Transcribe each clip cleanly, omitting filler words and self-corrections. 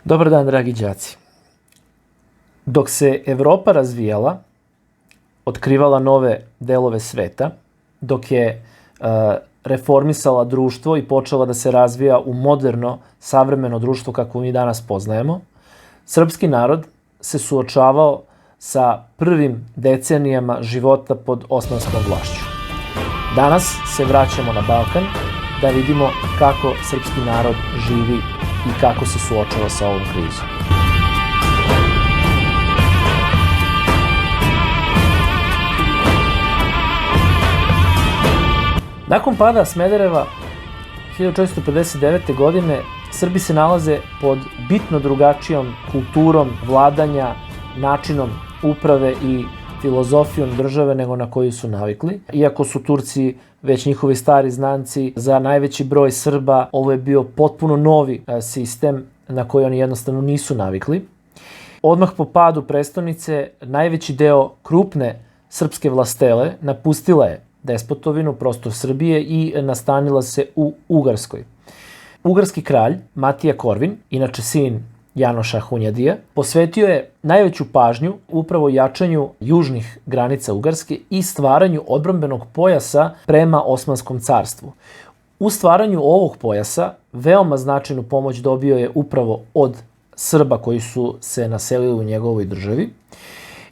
Dobar dan, dragi đaci. Dok se Evropa razvijala, otkrivala nove delove sveta, dok je reformisala društvo i počela da se razvija u moderno, savremeno društvo kako mi danas poznajemo, srpski narod se suočavao sa prvim decenijama života pod osmanskom vlašću. Danas se vraćamo na Balkan da vidimo kako srpski narod živi i kako se suočava sa ovom krizom. Nakon pada Smedereva 1459. godine Srbi se nalaze pod bitno drugačijom kulturom vladanja, načinom uprave i filozofijom države nego na koju su navikli. Iako su Turci već njihovi stari znanci, za najveći broj Srba ovo je bio potpuno novi sistem na koji oni jednostavno nisu navikli. Odmah po padu prestonice najveći deo krupne srpske vlastele napustila je despotovinu, prostor Srbije i nastanila se u Ugarskoj. Ugarski kralj Matija Korvin, inače sin Janoša Hunjadija, posvetio je najveću pažnju upravo jačanju južnih granica Ugarske i stvaranju odbrambenog pojasa prema Osmanskom carstvu. U stvaranju ovog pojasa veoma značajnu pomoć dobio je upravo od Srba koji su se naselili u njegovoj državi.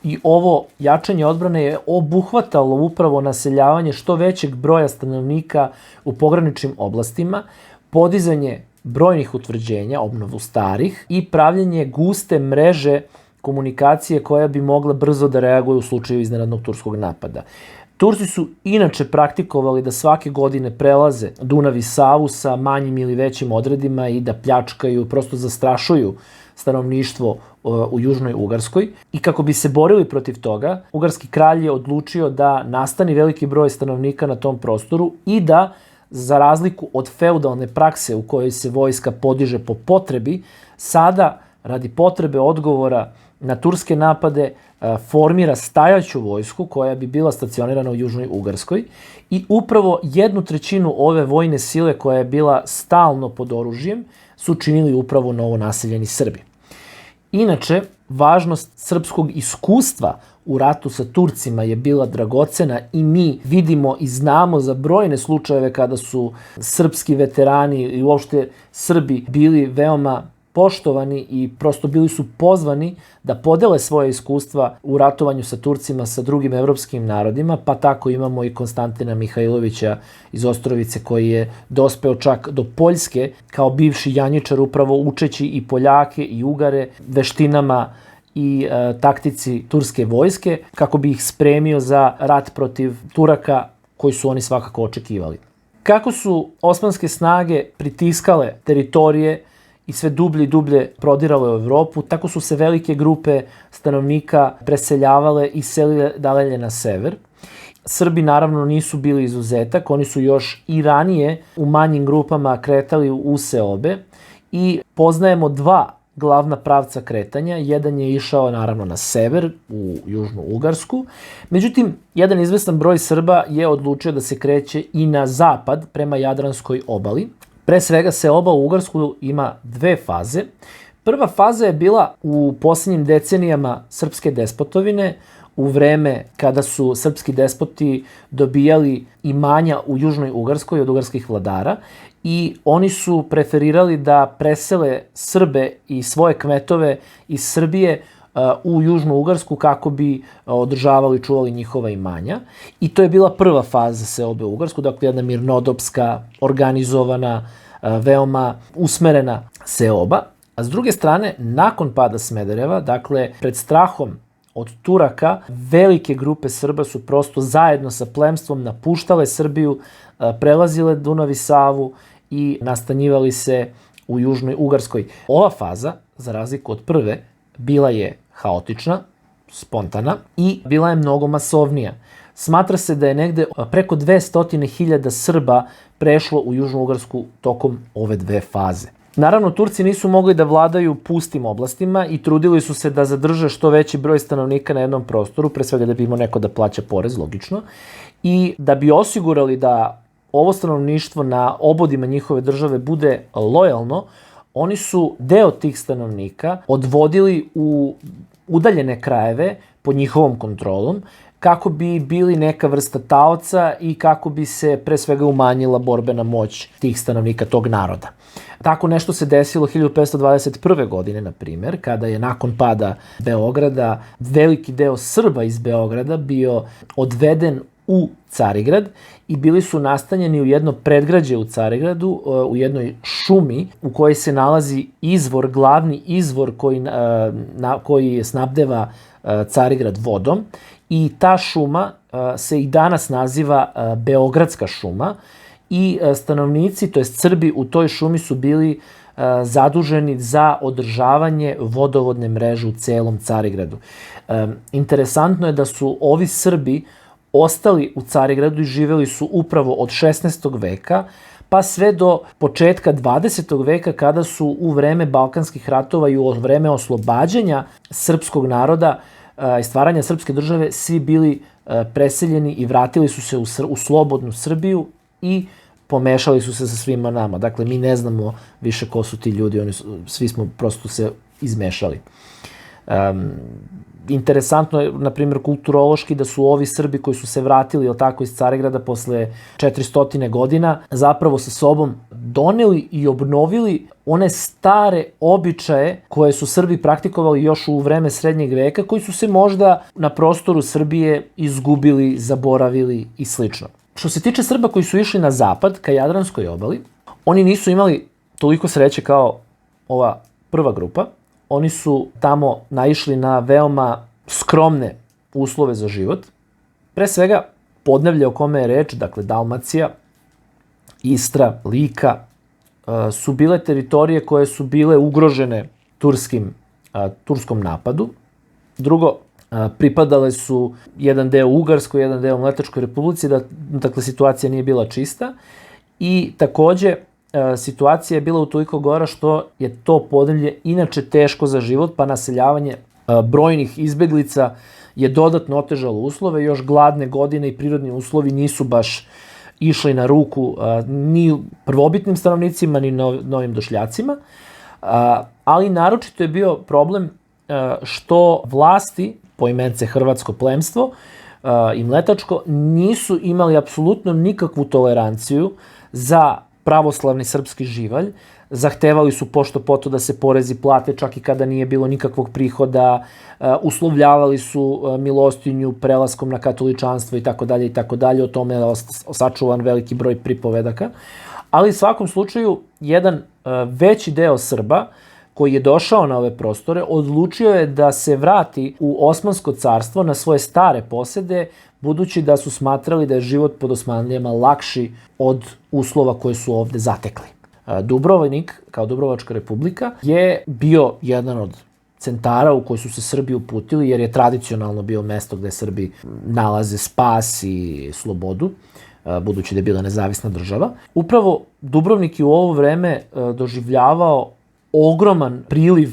I ovo jačanje odbrane je obuhvatalo upravo naseljavanje što većeg broja stanovnika u pograničnim oblastima, podizanje brojnih utvrđenja, obnovu starih i pravljenje guste mreže komunikacije koja bi mogla brzo da reaguje u slučaju iznenadnog turskog napada. Turci su inače praktikovali da svake godine prelaze Dunav i Savu sa manjim ili većim odredima i da pljačkaju, prosto zastrašuju stanovništvo u Južnoj Ugarskoj. I kako bi se borili protiv toga, ugarski kralj je odlučio da nastani veliki broj stanovnika na tom prostoru i da, za razliku od feudalne prakse u kojoj se vojska podiže po potrebi, sada, radi potrebe odgovora na turske napade, formira stajaću vojsku koja bi bila stacionirana u Južnoj Ugarskoj i upravo 1/3 ove vojne sile koja je bila stalno pod oružjem su činili upravo novonaseljeni Srbi. Inače, važnost srpskog iskustva u ratu sa Turcima je bila dragocena i mi vidimo i znamo za brojne slučajeve kada su srpski veterani i uopšte Srbi bili veoma poštovani i prosto bili su pozvani da podele svoje iskustva u ratovanju sa Turcima sa drugim evropskim narodima, pa tako imamo i Konstantina Mihajlovića iz Ostrovice koji je dospeo čak do Poljske kao bivši janjičar upravo učeći i Poljake i Ugare veštinama i taktici turske vojske kako bi ih spremio za rat protiv Turaka koji su oni svakako očekivali. Kako su osmanske snage pritiskale teritorije i sve dublje i dublje prodirale u Evropu, tako su se velike grupe stanovnika preseljavale i selile dalje na sever. Srbi naravno nisu bili izuzetak, oni su još i ranije u manjim grupama kretali u seobe i poznajemo dva glavna pravca kretanja. Jedan je išao naravno na sever, u Južnu Ugarsku. Međutim, jedan izvestan broj Srba je odlučio da se kreće i na zapad prema Jadranskoj obali. Pre svega seoba u Ugarsku ima dve faze. Prva faza je bila u posljednjim decenijama srpske despotovine, u vreme kada su srpski despoti dobijali imanja u Južnoj Ugarskoj od ugarskih vladara i oni su preferirali da presele Srbe i svoje kmetove iz Srbije u Južnu Ugarsku kako bi održavali i čuvali njihova imanja. I to je bila prva faza seobe u Ugarsku, dakle jedna mirnodopska, organizovana, veoma usmerena seoba. A s druge strane, nakon pada Smedereva, dakle pred strahom od Turaka, velike grupe Srba su prosto zajedno sa plemstvom napuštale Srbiju, prelazile Dunav i Savu i nastanjivali se u Južnoj Ugarskoj. Ova faza, za razliku od prve, bila je haotična, spontana i bila je mnogo masovnija. Smatra se da je negde preko 200.000 Srba prešlo u Južnu Ugarsku tokom ove dve faze. Naravno, Turci nisu mogli da vladaju pustim oblastima i trudili su se da zadrže što veći broj stanovnika na jednom prostoru, pre svega da bi imao neko da plaća porez, logično, i da bi osigurali da ovo stanovništvo na obodima njihove države bude lojalno, oni su deo tih stanovnika odvodili u udaljene krajeve pod njihovom kontrolom, kako bi bili neka vrsta taoca i kako bi se pre svega umanjila borbena moć tih stanovnika, tog naroda. Tako nešto se desilo 1521. godine, na primer, kada je nakon pada Beograda veliki deo Srba iz Beograda bio odveden u Carigrad i bili su nastanjeni u jedno predgrađe u Carigradu, u jednoj šumi u kojoj se nalazi izvor, glavni izvor koji snabdeva Carigrad vodom, i ta šuma se i danas naziva Beogradska šuma i stanovnici, to jest Srbi u toj šumi su bili zaduženi za održavanje vodovodne mreže u celom Carigradu. Interesantno je da su ovi Srbi ostali u Carigradu i živeli su upravo od 16. veka pa sve do početka 20. veka, kada su u vreme Balkanskih ratova i u vreme oslobađanja srpskog naroda i stvaranja srpske države svi bili preseljeni i vratili su se u slobodnu Srbiju i pomešali su se sa svima nama. Dakle, mi ne znamo više ko su ti ljudi, svi smo prosto se izmešali. Interesantno je, na primjer, kulturološki da su ovi Srbi koji su se vratili iz Carigrada posle 400 godina zapravo sa sobom doneli i obnovili one stare običaje koje su Srbi praktikovali još u vreme Srednjeg veka, koji su se možda na prostoru Srbije izgubili, zaboravili i slično. Što se tiče Srba koji su išli na zapad, ka Jadranskoj obali, oni nisu imali toliko sreće kao ova prva grupa. Oni su tamo naišli na veoma skromne uslove za život. Pre svega, podneblje o kome je reč, dakle Dalmacija, Istra, Lika, su bile teritorije koje su bile ugrožene turskom napadu. Drugo, pripadale su jedan deo Ugarskoj, jedan deo Mletačkoj republici, dakle situacija nije bila čista. I takođe, situacija je bila utoliko gora što je to podneblje inače teško za život, pa naseljavanje brojnih izbeglica je dodatno otežalo uslove. Još gladne godine i prirodni uslovi nisu baš išli na ruku ni prvobitnim stanovnicima, ni novim došljacima. Ali naročito je bio problem što vlasti, poimence hrvatsko plemstvo i mletačko, nisu imali apsolutno nikakvu toleranciju za pravoslavni srpski živalj. Zahtevali su pošto poto da se porezi plate čak i kada nije bilo nikakvog prihoda, uslovljavali su milostinju prelaskom na katoličanstvo i tako dalje, o tome je sačuvan veliki broj pripovedaka. Ali u svakom slučaju, jedan veći deo Srba koji je došao na ove prostore, odlučio je da se vrati u Osmansko carstvo na svoje stare posede, budući da su smatrali da je život pod Osmanlijama lakši od uslova koje su ovde zatekli. Dubrovnik, kao Dubrovačka republika, je bio jedan od centara u koji su se Srbi uputili, jer je tradicionalno bio mesto gde Srbi nalaze spas i slobodu, budući da je bila nezavisna država. Upravo Dubrovnik je u ovo vreme doživljavao ogroman priliv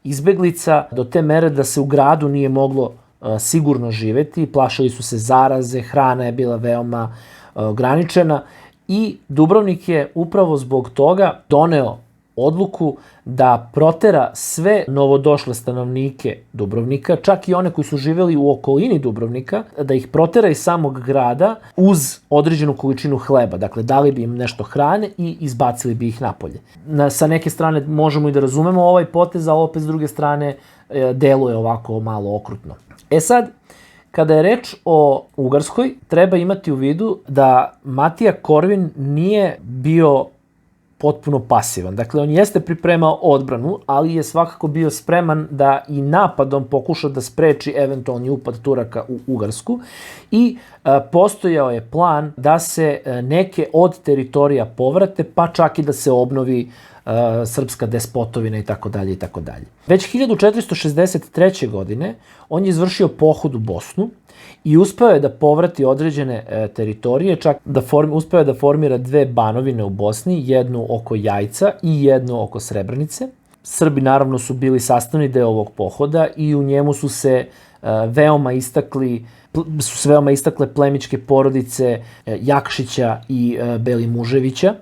izbeglica do te mere da se u gradu nije moglo sigurno živeti, plašili su se zaraze, hrana je bila veoma ograničena i Dubrovnik je upravo zbog toga doneo odluku da protera sve novodošle stanovnike Dubrovnika, čak i one koji su živeli u okolini Dubrovnika, da ih protera iz samog grada uz određenu količinu hleba. Dakle, dali bi im nešto hrane i izbacili bi ih napolje. Sa neke strane možemo i da razumemo ovaj potez, a opet s druge strane deluje ovako malo okrutno. Sad, kada je reč o Ugarskoj, treba imati u vidu da Matija Korvin nije bio potpuno pasivan. Dakle, on jeste pripremao odbranu, ali je svakako bio spreman da i napadom pokuša da spreči eventualni upad Turaka u Ugarsku i postojao je plan da se neke od teritorija povrate, pa čak i da se obnovi srpska despotovina i tako dalje i tako dalje. Već 1463. godine on je izvršio pohod u Bosnu i uspeo je da povrati određene teritorije, čak uspeo je da formira dve banovine u Bosni, jednu oko Jajca i jednu oko Srebrenice. Srbi naravno su bili sastavni deo ovog pohoda i u njemu su se veoma istakle plemićke porodice Jakšića i Belimuževića,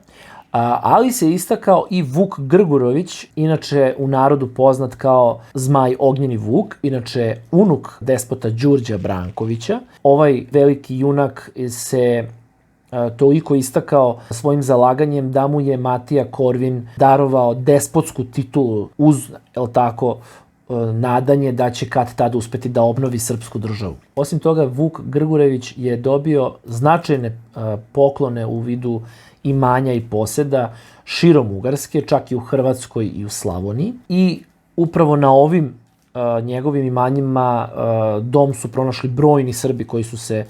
ali se istakao i Vuk Grgurović, inače u narodu poznat kao Zmaj Ognjeni Vuk, inače unuk despota Đurđa Brankovića. Ovaj veliki junak se toliko istakao svojim zalaganjem da mu je Matija Korvin darovao despotsku titulu uz, nadanje da će kad tad uspeti da obnovi srpsku državu. Osim toga, Vuk Grgurević je dobio značajne poklone u vidu imanja i poseda širom Ugarske, čak i u Hrvatskoj i u Slavoniji. I upravo na ovim njegovim imanjima dom su pronašli brojni Srbi koji su se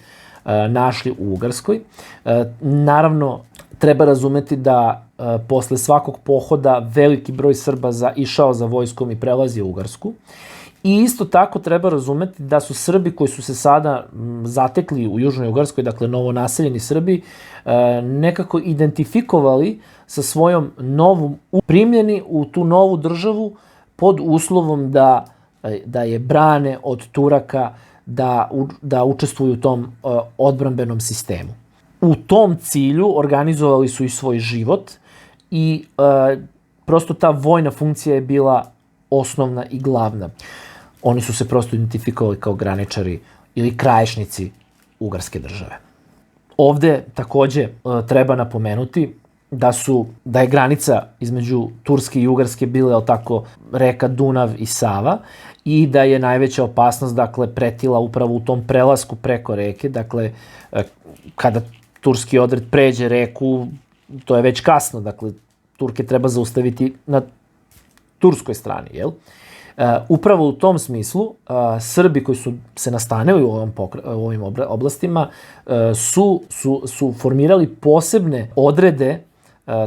našli u Ugarskoj. Naravno, treba razumeti da posle svakog pohoda veliki broj Srba išao za vojskom i prelazio Ugarsku. I isto tako treba razumeti da su Srbi koji su se sada zatekli u Južnoj Ugarskoj, dakle novonaseljeni Srbi, nekako identifikovali sa svojom novom primljeni u tu novu državu pod uslovom da je brane od Turaka, da učestvuju u tom odbrambenom sistemu. U tom cilju organizovali su i svoj život i prosto ta vojna funkcija je bila osnovna i glavna. Oni su se prosto identifikovali kao graničari ili krajišnici Ugarske države. Ovde takođe treba napomenuti da je granica između Turske i Ugarske bila reka Dunav i Sava i da je najveća opasnost pretila upravo u tom prelasku preko reke. Dakle, kada turski odred pređe reku, to je već kasno. Dakle, Turke treba zaustaviti na turskoj strani, jel? Upravo u tom smislu, Srbi koji su se nastanili u ovim oblastima su formirali posebne odrede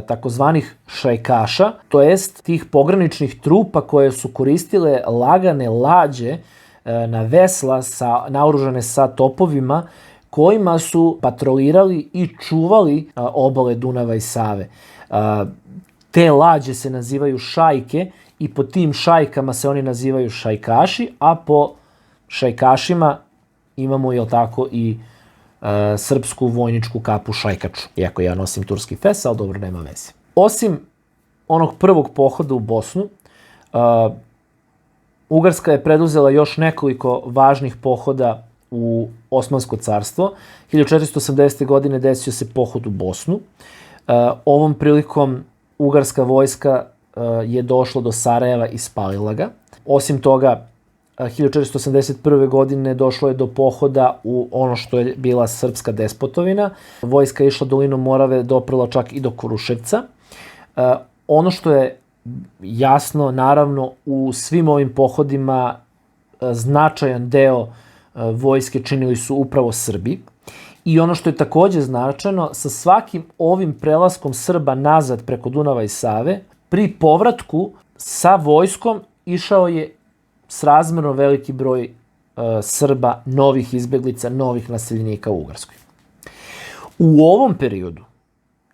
takozvanih šajkaša, to jest tih pograničnih trupa koje su koristile lagane lađe na vesla naoružane sa topovima kojima su patrolirali i čuvali obale Dunava i Save. Te lađe se nazivaju šajke i po tim šajkama se oni nazivaju šajkaši, a po šajkašima imamo i srpsku vojničku kapu šajkaču. Iako ja nosim turski fes, ali dobro, nema veze. Osim onog prvog pohoda u Bosnu, Ugarska je preduzela još nekoliko važnih pohoda u Osmansko carstvo. 1480. godine desio se pohod u Bosnu. Ovom prilikom Ugarska vojska je došla do Sarajeva i spalila ga. Osim toga, 1481. godine došlo je do pohoda u ono što je bila srpska despotovina. Vojska je išla dolinom Morave, doprla čak i do Kruševca. Ono što je jasno, naravno, u svim ovim pohodima značajan deo vojske činili su upravo Srbi. I ono što je takođe značajno, sa svakim ovim prelaskom Srba nazad preko Dunava i Save, pri povratku sa vojskom išao je srazmerno veliki broj Srba, novih izbeglica, novih naseljenika u Ugarskoj. U ovom periodu,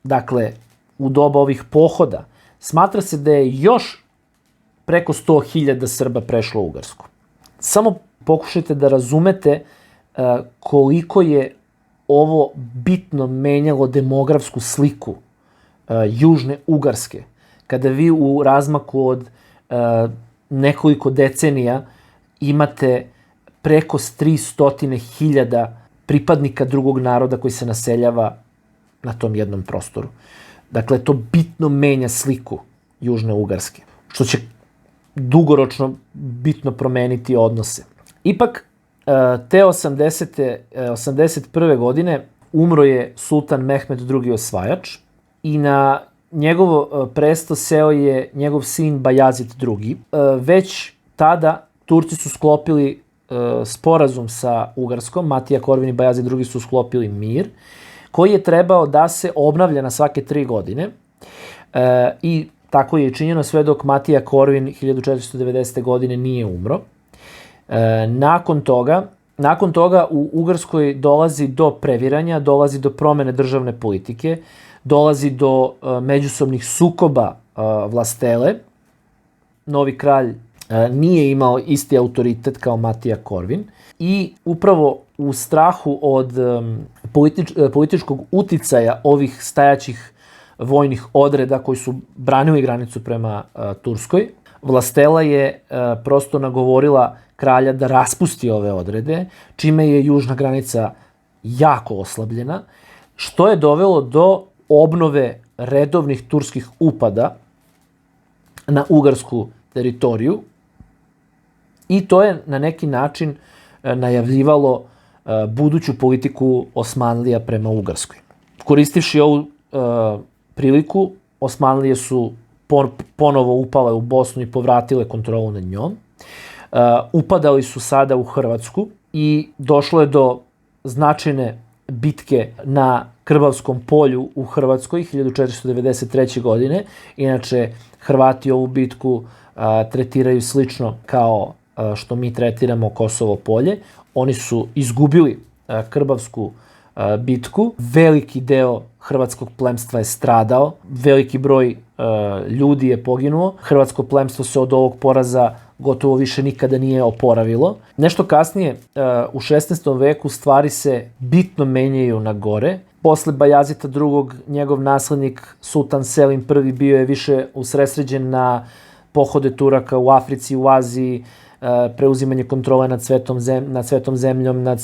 dakle, u doba ovih pohoda, smatra se da je još preko 100.000 Srba prešlo u Ugarsku. Samo pokušajte da razumete koliko je ovo bitno menjalo demografsku sliku Južne Ugarske, kada vi u razmaku od nekoliko decenija imate preko 300.000 pripadnika drugog naroda koji se naseljava na tom jednom prostoru. Dakle, to bitno menja sliku Južne Ugarske, što će dugoročno bitno promeniti odnose. Ipak, te 81. godine umro je sultan Mehmed II. Osvajač i na njegovo presto seo je njegov sin Bajazid II. Već tada Turci su sklopili sporazum sa Ugarskom, Matija Korvin i Bajazid II. Su sklopili mir, koji je trebao da se obnavlja na svake 3 godine i tako je činjeno sve dok Matija Korvin 1490. godine nije umro. Nakon toga u Ugarskoj dolazi do previranja, dolazi do promene državne politike, dolazi do međusobnih sukoba vlastele. Novi kralj nije imao isti autoritet kao Matija Korvin i upravo u strahu od političkog uticaja ovih stajaćih vojnih odreda koji su branili granicu prema Turskoj. Vlastela je prosto nagovorila kralja da raspusti ove odrede, čime je južna granica jako oslabljena, što je dovelo do obnove redovnih turskih upada na ugarsku teritoriju i to je na neki način najavljivalo buduću politiku Osmanlija prema Ugarskoj. Koristivši ovu priliku, Osmanlije su ponovo upale u Bosnu i povratile kontrolu nad njom. Upadali su sada u Hrvatsku i došlo je do značajne bitke na Krbavskom polju u Hrvatskoj 1493. godine. Inače, Hrvati ovu bitku tretiraju slično kao što mi tretiramo Kosovo polje. Oni su izgubili Krbavsku bitku. Veliki deo hrvatskog plemstva je stradao. Veliki broj ljudi je poginuo. Hrvatsko plemstvo se od ovog poraza gotovo više nikada nije oporavilo. Nešto kasnije, u 16. veku, stvari se bitno menjaju na gore. Posle Bajazita II. Njegov naslednik Sultan Selim I bio je više usredsređen na pohode Turaka u Africi, u Aziji, preuzimanje kontrole nad svetom zemljom, nad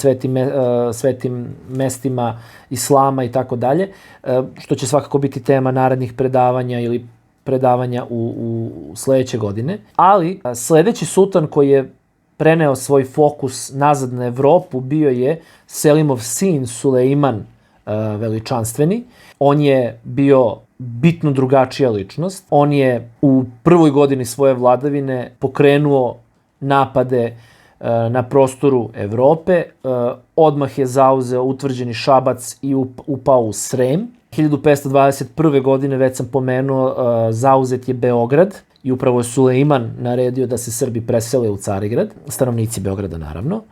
svetim mestima islama i tako dalje, što će svakako biti tema narednih predavanja ili predavanja u sledeće godine. Ali sledeći sultan koji je preneo svoj fokus nazad na Evropu bio je Selimov sin Sulejman Veličanstveni. On je bio bitno drugačija ličnost. On je u prvoj godini svoje vladavine pokrenuo napade na prostoru Evrope. Odmah je zauzeo utvrđeni Šabac i upao u Srem. 1521. godine, već sam pomenuo, zauzet je Beograd i upravo je Sulejman naredio da se Srbi presele u Carigrad, stanovnici Beograda naravno.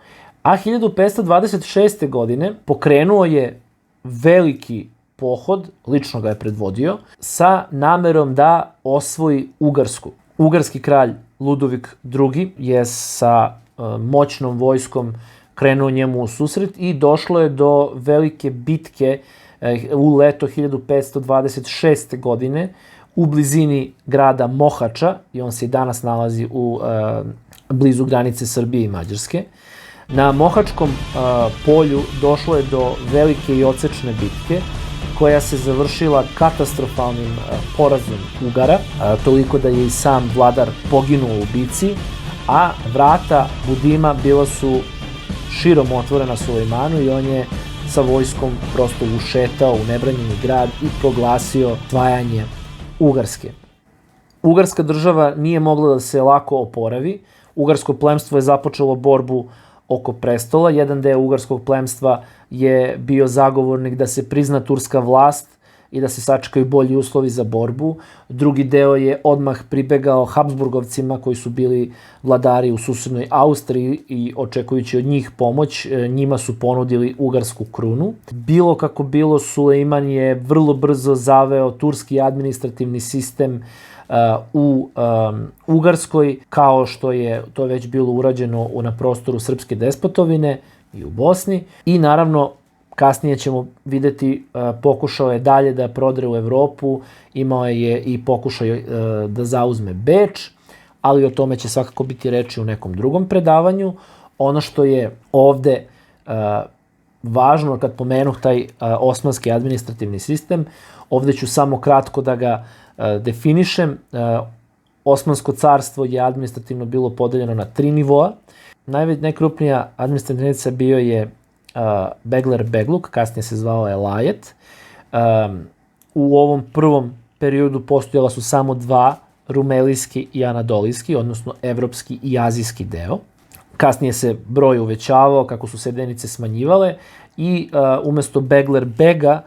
A 1526. godine pokrenuo je veliki pohod, lično ga je predvodio, sa namerom da osvoji Ugarsku. Ugarski kralj Ludovik II. Je sa moćnom vojskom krenuo njemu u susret i došlo je do velike bitke u leto 1526. godine u blizini grada Mohača, i on se i danas nalazi blizu granice Srbije i Mađarske. Na Mohačkom polju došlo je do velike i odsečne bitke, koja se završila katastrofalnim porazom Ugara, toliko da je i sam vladar poginuo u bici, a vrata Budima bila su širom otvorena Sulejmanu i on je sa vojskom prosto ušetao u nebranjeni grad i proglasio osvajanje Ugarske. Ugarska država nije mogla da se lako oporavi. Ugarsko plemstvo je započelo borbu oko prestola. Jedan deo ugarskog plemstva je bio zagovornik da se prizna turska vlast i da se sačekaju bolji uslovi za borbu. Drugi deo je odmah pribegao Habsburgovcima koji su bili vladari u susednoj Austriji i očekujući od njih pomoć, njima su ponudili ugarsku krunu. Bilo kako bilo, Sulejman je vrlo brzo zaveo turski administrativni sistem u Ugarskoj, kao što je to već bilo urađeno na prostoru Srpske despotovine i u Bosni. I naravno, kasnije ćemo videti, pokušao je dalje da prodre u Evropu, imao je i pokušaj da zauzme Beč, ali o tome će svakako biti reči u nekom drugom predavanju. Ono što je ovde važno, kad pomenuh taj osmanski administrativni sistem, ovde ću samo kratko da ga definišem. Osmansko carstvo je administrativno bilo podeljeno na 3 nivoa. Najkrupnija administrativna jedinica bio je Begler-Begluk, kasnije se zvao Elajet. U ovom prvom periodu postojala su samo 2, rumelijski i anadolijski, odnosno evropski i azijski deo. Kasnije se broj uvećavao kako su se jedinice smanjivale i umesto Begler-Bega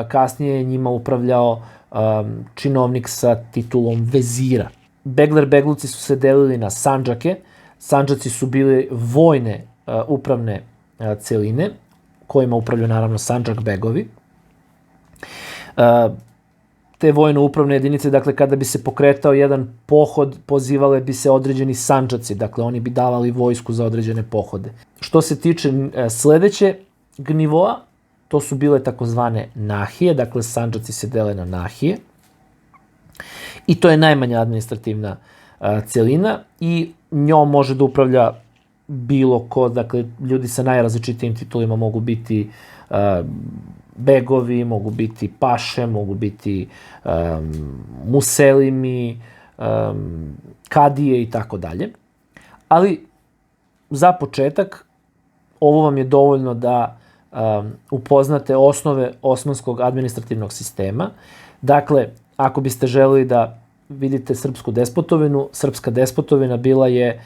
kasnije je njima upravljao činovnik sa titulom vezira. Begler-Begluci su se delili na sandžake. Sandžaci su bili vojne upravne celine, kojima upravljaju naravno sandžak begovi. Te vojno-upravne jedinice, dakle, kada bi se pokretao jedan pohod, pozivale bi se određeni sandžaci, dakle, oni bi davali vojsku za određene pohode. Što se tiče sledećeg nivoa, to su bile takozvane nahije, dakle sandžaci se dele na nahije. I to je najmanja administrativna celina i njom može da upravlja bilo ko, dakle ljudi sa najrazličitijim titulima mogu biti begovi, mogu biti paše, mogu biti muselimi, kadije i tako dalje. Ali za početak ovo vam je dovoljno da upoznate osnove osmanskog administrativnog sistema. Dakle, ako biste želeli da vidite srpsku despotovinu, srpska despotovina bila je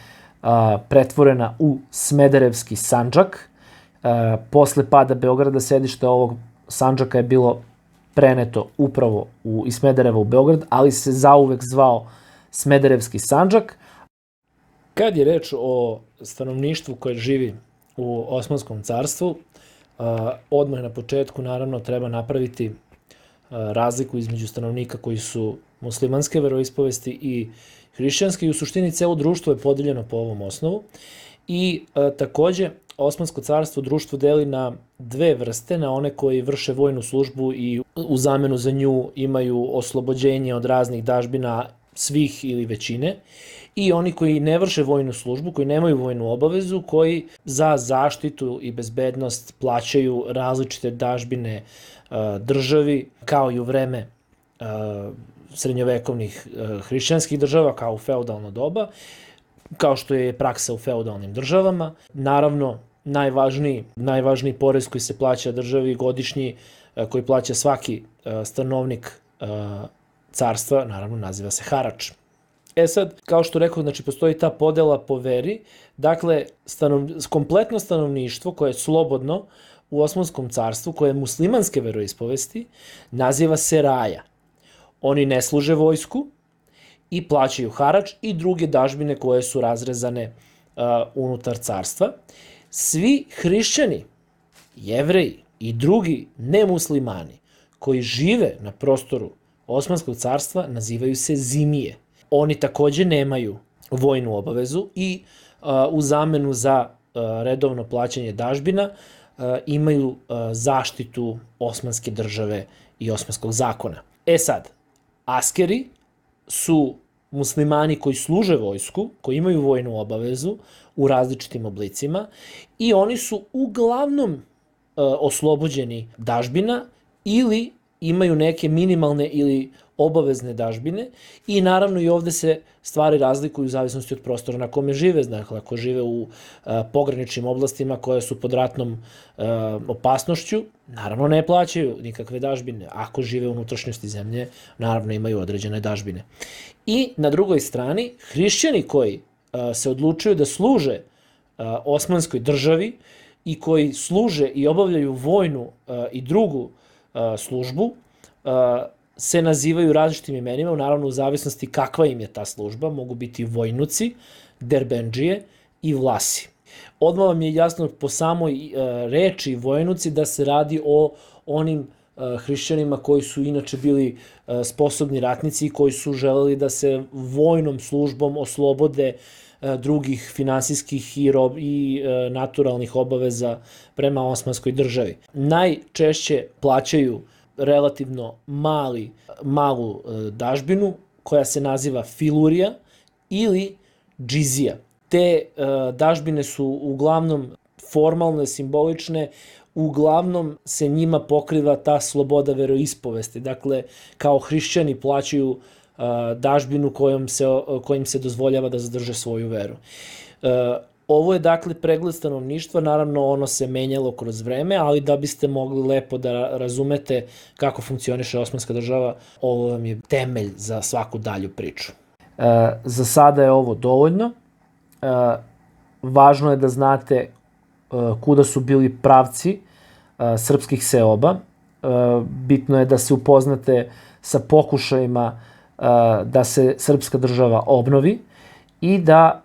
pretvorena u Smederevski sandžak. Posle pada Beograda sedište ovog sandžaka je bilo preneto upravo iz Smedereva u Beograd, ali se zauvek zvao Smederevski sandžak. Kad je reč o stanovništvu koje živi u Osmanskom carstvu, odmah na početku naravno treba napraviti razliku između stanovnika koji su muslimanske veroispovesti i hrišćanske i u suštini celo društvo je podeljeno po ovom osnovu i takođe Osmansko carstvo društvo deli na dve vrste, na one koji vrše vojnu službu i u zamenu za nju imaju oslobođenje od raznih dažbina svih ili većine i oni koji ne vrše vojnu službu, koji nemaju vojnu obavezu, koji za zaštitu i bezbednost plaćaju različite dažbine državi, kao i u vreme srednjovekovnih hrišćanskih država, kao u feudalno doba, kao što je praksa u feudalnim državama. Naravno, najvažniji porez koji se plaća državi godišnji, koji plaća svaki stanovnik carstva, naravno naziva se harač. Sad, kao što rekao, znači postoji ta podela po veri, dakle, kompletno stanovništvo koje je slobodno u Osmanskom carstvu, koje je muslimanske veroispovesti, naziva se raja. Oni ne služe vojsku i plaćaju harač i druge dažbine koje su razrezane unutar carstva. Svi hrišćani, jevreji i drugi nemuslimani koji žive na prostoru Osmanskog carstva nazivaju se zimije. Oni takođe nemaju vojnu obavezu i u zamenu za redovno plaćanje dažbina imaju zaštitu Osmanske države i Osmanskog zakona. Sad, askeri su muslimani koji služe vojsku, koji imaju vojnu obavezu u različitim oblicima i oni su uglavnom oslobođeni dažbina ili imaju neke minimalne ili obavezne dažbine i naravno i ovde se stvari razlikuju u zavisnosti od prostora na kome žive. Dakle, ako žive u pograničnim oblastima koje su pod ratnom opasnošću, naravno ne plaćaju nikakve dažbine. Ako žive u unutrašnjosti zemlje, naravno imaju određene dažbine. I na drugoj strani, hrišćani koji se odlučuju da služe Osmanskoj državi i koji služe i obavljaju vojnu i drugu službu, se nazivaju različitim imenima, naravno u zavisnosti kakva im je ta služba, mogu biti vojnuci, derbendžije i vlasi. Odmah vam je jasno po samoj reči vojnuci da se radi o onim hrišćanima koji su inače bili sposobni ratnici i koji su želeli da se vojnom službom oslobode drugih finansijskih i naturalnih obaveza prema Osmanskoj državi. Najčešće plaćaju relativno malu dažbinu koja se naziva filurija ili džizija. Te dažbine su uglavnom formalne, simbolične, uglavnom se njima pokriva ta sloboda veroispovesti. Dakle, kao hrišćani plaćaju dažbinu kojim se dozvoljava da zadrže svoju veru. Ovo je dakle pregled stanovništva, naravno ono se menjalo kroz vreme, ali da biste mogli lepo da razumete kako funkcioniše Osmanska država, ovo vam je temelj za svaku dalju priču. Za sada je ovo dovoljno. Važno je da znate kuda su bili pravci srpskih seoba. Bitno je da se upoznate sa pokušajima da se srpska država obnovi i da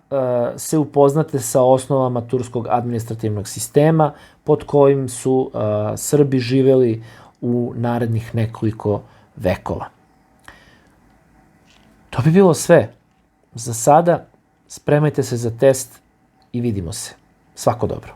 se upoznate sa osnovama turskog administrativnog sistema pod kojim su Srbi živeli u narednih nekoliko vekova. To bi bilo sve. Za sada spremajte se za test i vidimo se. Svako dobro.